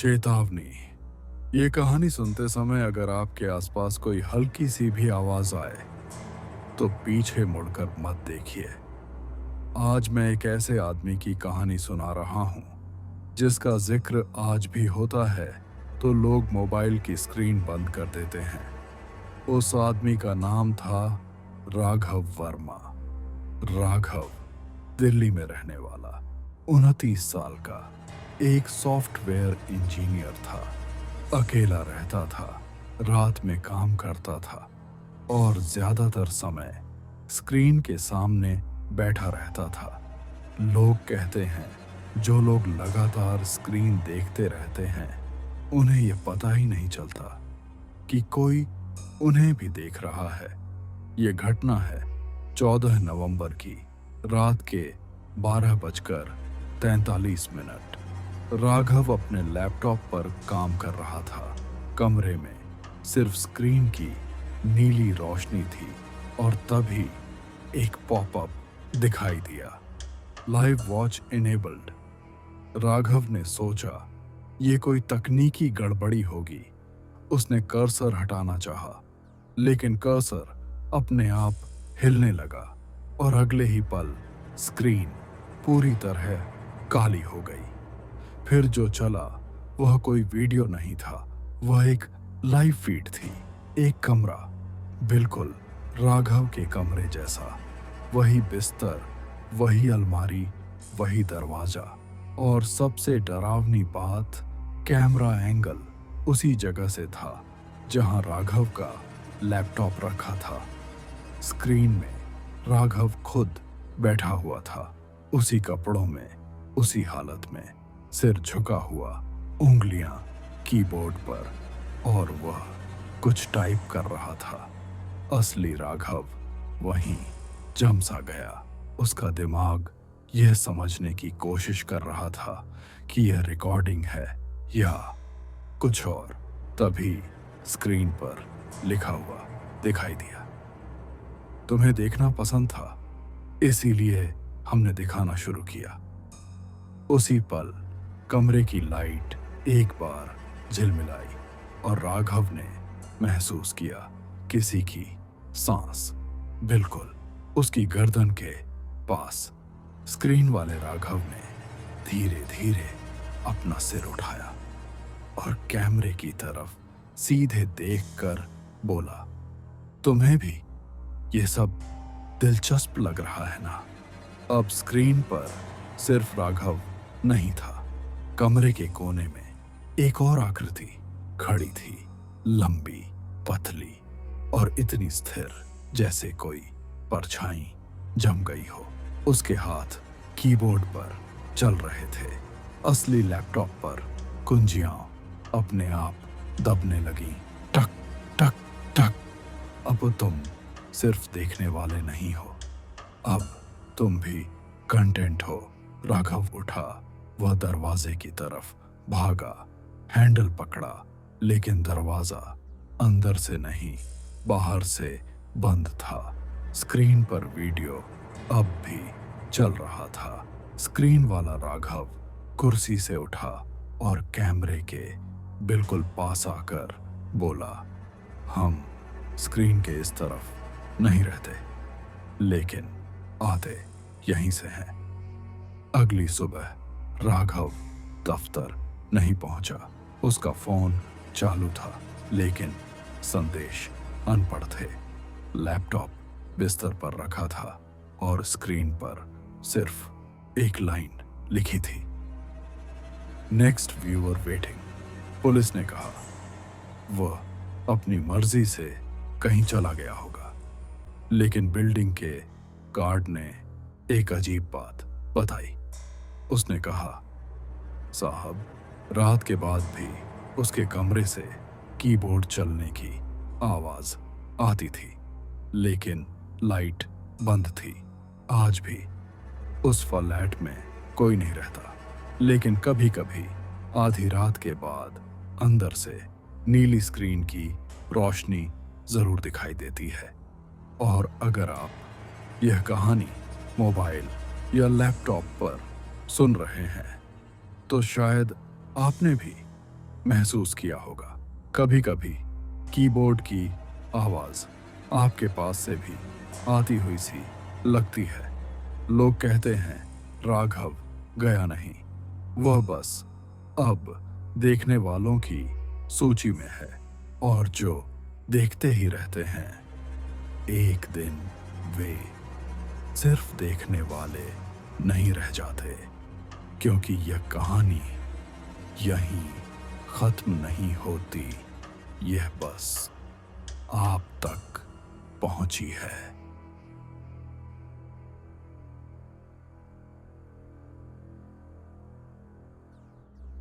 चेतावनी। ये कहानी सुनते समय अगर आपके आसपास कोई हल्की सी भी आवाज आए तो पीछे मुड़कर मत देखिए। आज मैं एक ऐसे आदमी की कहानी सुना रहा हूं जिसका जिक्र आज भी होता है तो लोग मोबाइल की स्क्रीन बंद कर देते हैं। उस आदमी का नाम था राघव वर्मा। राघव दिल्ली में रहने वाला 29 साल का एक सॉफ्टवेयर इंजीनियर था। अकेला रहता था, रात में काम करता था और ज्यादातर समय स्क्रीन के सामने बैठा रहता था। लोग कहते हैं जो लोग लगातार स्क्रीन देखते रहते हैं उन्हें यह पता ही नहीं चलता कि कोई उन्हें भी देख रहा है। ये घटना है 14 नवंबर की रात के 12:43। राघव अपने लैपटॉप पर काम कर रहा था। कमरे में सिर्फ स्क्रीन की नीली रोशनी थी और तभी एक पॉपअप दिखाई दिया, लाइव वॉच इनेबल्ड। राघव ने सोचा ये कोई तकनीकी गड़बड़ी होगी। उसने कर्सर हटाना चाहा, लेकिन कर्सर अपने आप हिलने लगा और अगले ही पल स्क्रीन पूरी तरह काली हो गई। फिर जो चला वह कोई वीडियो नहीं था, वह एक लाइव फीड थी। एक कमरा, बिल्कुल राघव के कमरे जैसा। वही बिस्तर, वही अलमारी, वही दरवाजा और सबसे डरावनी बात, कैमरा एंगल उसी जगह से था जहां राघव का लैपटॉप रखा था। स्क्रीन में राघव खुद बैठा हुआ था, उसी कपड़ों में, उसी हालत में, सिर झुका हुआ, उंगलियां कीबोर्ड पर, और वह कुछ टाइप कर रहा था। असली राघव वहीं जम सा गया। उसका दिमाग यह समझने की कोशिश कर रहा था कि यह रिकॉर्डिंग है या कुछ और। तभी स्क्रीन पर लिखा हुआ दिखाई दिया, तुम्हें देखना पसंद था, इसीलिए हमने दिखाना शुरू किया। उसी पल कमरे की लाइट एक बार झिलमिलाई और राघव ने महसूस किया किसी की सांस बिल्कुल उसकी गर्दन के पास। स्क्रीन वाले राघव ने धीरे धीरे अपना सिर उठाया और कैमरे की तरफ सीधे देखकर बोला, तुम्हें भी ये सब दिलचस्प लग रहा है ना? अब स्क्रीन पर सिर्फ राघव नहीं था। कमरे के कोने में एक और आकृति खड़ी थी, लंबी, पतली और इतनी स्थिर जैसे कोई परछाई जम गई हो। उसके हाथ कीबोर्ड पर चल रहे थे। असली लैपटॉप पर कुंजियां अपने आप दबने लगी, टक टक टक। अब तुम सिर्फ देखने वाले नहीं हो, अब तुम भी कंटेंट हो। राघव उठा, वह दरवाजे की तरफ भागा, हैंडल पकड़ा, लेकिन दरवाजा अंदर से नहीं, बाहर से बंद था। स्क्रीन पर वीडियो अब भी चल रहा था। स्क्रीन वाला राघव कुर्सी से उठा और कैमरे के बिल्कुल पास आकर बोला, हम स्क्रीन के इस तरफ नहीं रहते, लेकिन आते यहीं से हैं। अगली सुबह राघव दफ्तर नहीं पहुंचा। उसका फोन चालू था, लेकिन संदेश अनपढ़ थे। लैपटॉप बिस्तर पर रखा था और स्क्रीन पर सिर्फ एक लाइन लिखी थी, नेक्स्ट व्यूअर वेटिंग। पुलिस ने कहा वह अपनी मर्जी से कहीं चला गया होगा, लेकिन बिल्डिंग के गार्ड ने एक अजीब बात बताई। उसने कहा, साहब, रात के बाद भी उसके कमरे से कीबोर्ड चलने की आवाज आती थी, लेकिन लाइट बंद थी। आज भी उस फ्लैट में कोई नहीं रहता, लेकिन कभी कभी आधी रात के बाद अंदर से नीली स्क्रीन की रोशनी जरूर दिखाई देती है। और अगर आप यह कहानी मोबाइल या लैपटॉप पर सुन रहे हैं तो शायद आपने भी महसूस किया होगा। कभी कभी कीबोर्ड की आवाज आपके पास से भी आती हुई सी लगती है। लोग कहते हैं राघव गया नहीं, वह बस अब देखने वालों की सूची में है। और जो देखते ही रहते हैं, एक दिन वे सिर्फ देखने वाले नहीं रह जाते, क्योंकि यह कहानी यहीं खत्म नहीं होती। यह बस आप तक पहुंची है।